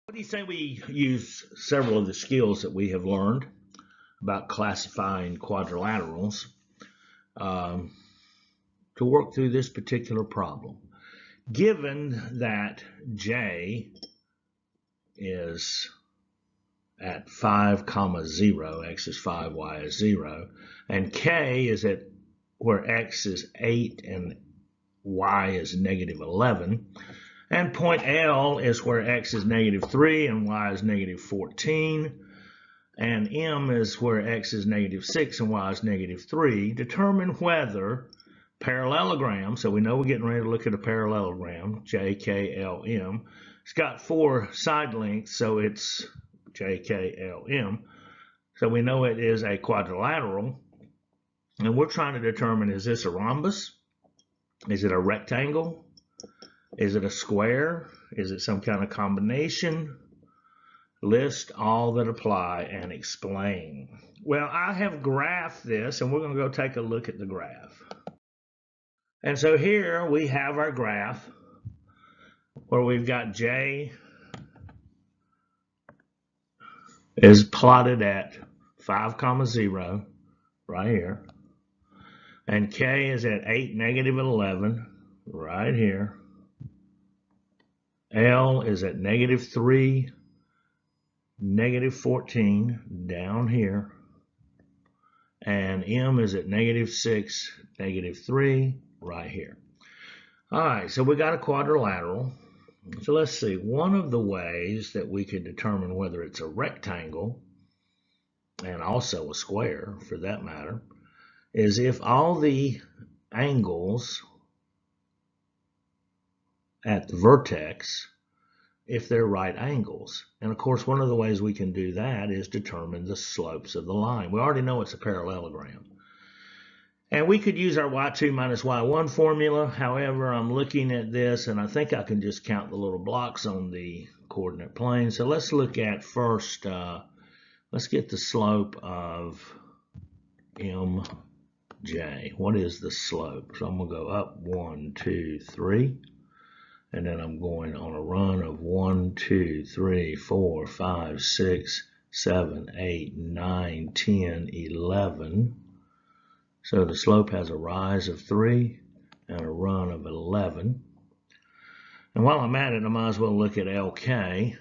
What do you say we use several of the skills that we have learned about classifying quadrilaterals um, to work through this particular problem? Given that J is at 5, 0, x is 5, y is 0, and K is at where x is 8 and y is negative 11, and point L is where x is negative 3 and y is negative 14, and M is where x is negative 6 and y is negative 3. Determine whether parallelogram, so we know we're getting ready to look at a parallelogram, JKLM. It's got 4 side lengths, so it's JKLM. So we know it is a quadrilateral, and we're trying to determine, is this a rhombus? Is it a rectangle? Is it a square? Is it some kind of combination? List all that apply and explain. Well, I have graphed this, and we're going to go take a look at the graph. And so here we have our graph where we've got J is plotted at 5, 0 right here. And K is at 8, negative 11 right here. L is at negative 3, negative 14 down here. And M is at negative 6, negative 3 right here. All right, so we got a quadrilateral. So let's see, one of the ways that we could determine whether it's a rectangle, and also a square for that matter, is if all the angles at the vertex, if they're right angles. And of course, one of the ways we can do that is determine the slopes of the line. We already know it's a parallelogram. And we could use our y2 minus y1 formula. However, I'm looking at this, and I think I can just count the little blocks on the coordinate plane. So let's look at first, let's get the slope of MJ. What is the slope? So I'm going to go up 1, 2, 3. And then I'm going on a run of 1, 2, 3, 4, 5, 6, 7, 8, 9, 10, 11. So the slope has a rise of 3 and a run of 11. And while I'm at it, I might as well look at LK.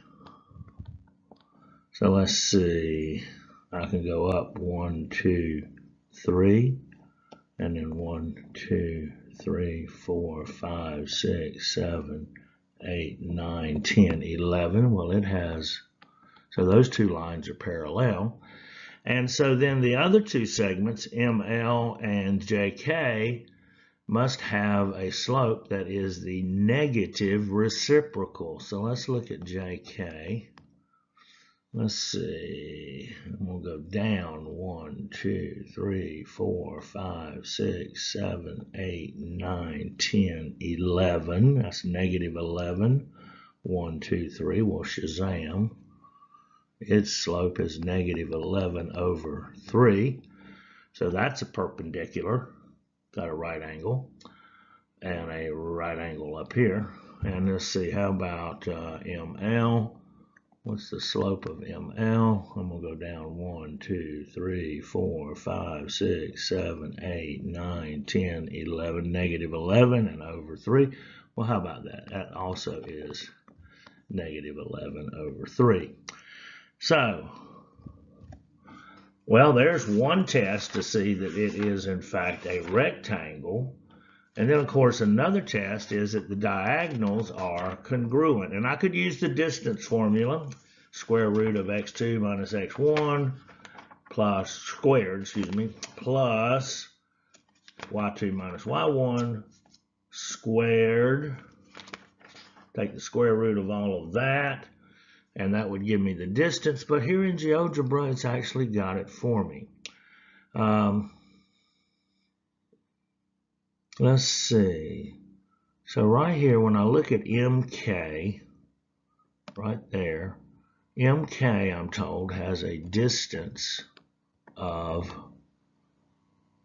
So let's see. I can go up 1, 2, 3. And then 1, 2, 3, 4, 5, 6, 7, 8, 9, 10, 11. Well, it has, so those two lines are parallel. And so then the other two segments, ML and JK, must have a slope that is the negative reciprocal. So let's look at JK. Let's see, we'll go down 1, 2, 3, 4, 5, 6, 7, 8, 9, 10, 11. That's negative 11. 1, 2, 3, well, Shazam. Its slope is negative 11 over 3. So that's a perpendicular. Got a right angle. And a right angle up here. And let's see, how about ML? What's the slope of ML? I'm going to go down 1, 2, 3, 4, 5, 6, 7, 8, 9, 10, 11, negative 11 and over 3. Well, how about that? That also is negative 11 over 3. So, well, there's one test to see that it is in fact a rectangle. And then, of course, another test is that the diagonals are congruent. And I could use the distance formula, square root of x2 minus x1, plus squared, excuse me, plus y2 minus y1 squared. Take the square root of all of that, and that would give me the distance. But here in GeoGebra, it's actually got it for me. Let's see. So right here, when I look at MK, right there, MK, I'm told, has a distance of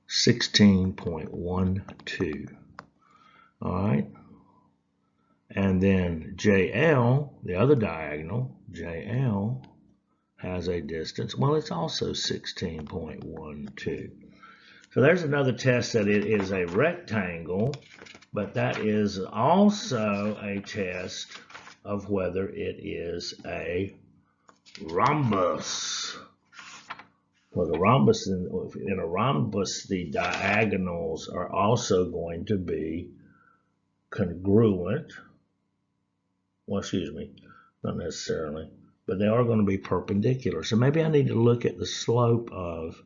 16.12. All right. And then JL, the other diagonal, JL has a distance. Well, it's also 16.12. So there's another test that it is a rectangle, but that is also a test of whether it is a rhombus. For the rhombus, in a rhombus, the diagonals are also going to be congruent. Well, excuse me, not necessarily, but they are going to be perpendicular. So maybe I need to look at the slope of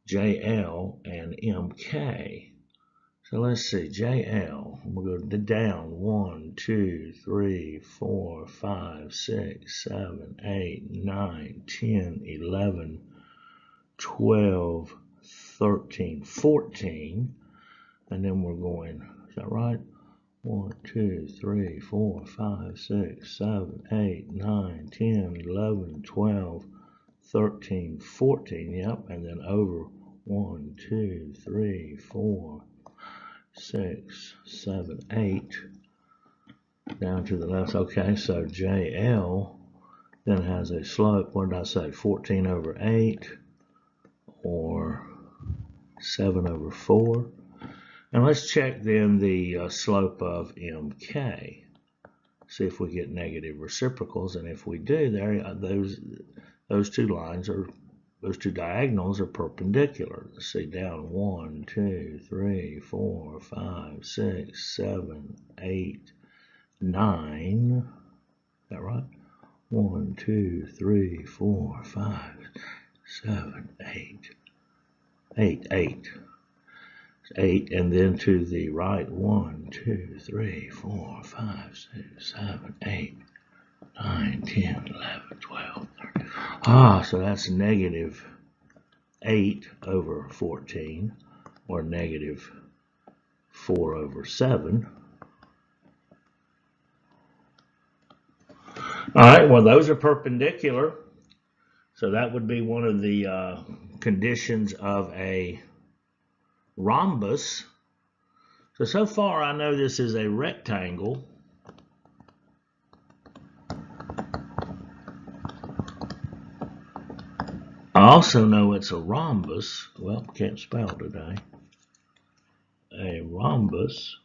JL and MK. So let's see, JL, we'll go down 1, 2, 3, 4, 5, 6, 7, 8, 9, 10, 11, 12, 13, 14, and then we're going, is that right? 1, 2, 3, 4, 5, 6, 7, 8, 9, 10, 11, 12, 13, 14, yep, and then over 1, 2, 3, 4, 6, 7, 8, down to the left. Okay, so JL then has a slope, what did I say, 14 over 8, or 7 over 4. And let's check then the slope of MK. See if we get negative reciprocals, and if we do, there those two lines are, those two diagonals are perpendicular. Let's see, down 1, 2, 3, 4, 5, 6, 7, 8, 9. Is that right? 1, 2, 3, 4, 5, 7, 8, 8, and then to the right, 1, 2, 3, 4, 5, 6, 7, 8, 9, 10, 11, 12, 13. So that's negative 8 over 14, or negative 4 over 7. All right, well, those are perpendicular. So that would be one of the conditions of a rhombus. So far I know this is a rectangle. I also know it's a rhombus. Well, can't spell today. A rhombus.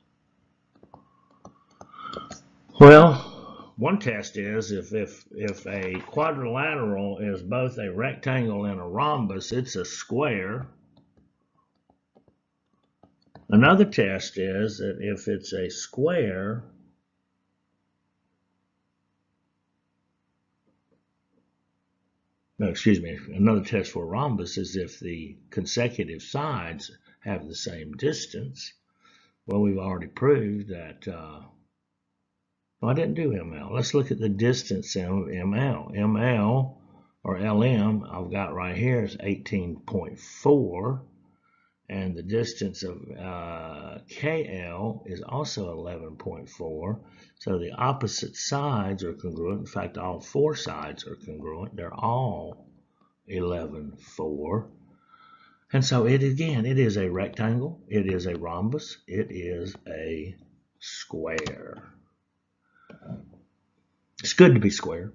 Well, one test is if a quadrilateral is both a rectangle and a rhombus, it's a square. Another test is that if it's a square, no, excuse me, another test for a rhombus is if the consecutive sides have the same distance. Well, we've already proved that, well, I didn't do ML. Let's look at the distance of ML. ML, or LM, I've got right here is 18.4. And the distance of KL is also 11.4. So the opposite sides are congruent. In fact, all four sides are congruent. They're all 11.4. And so it is a rectangle. It is a rhombus. It is a square. It's good to be square.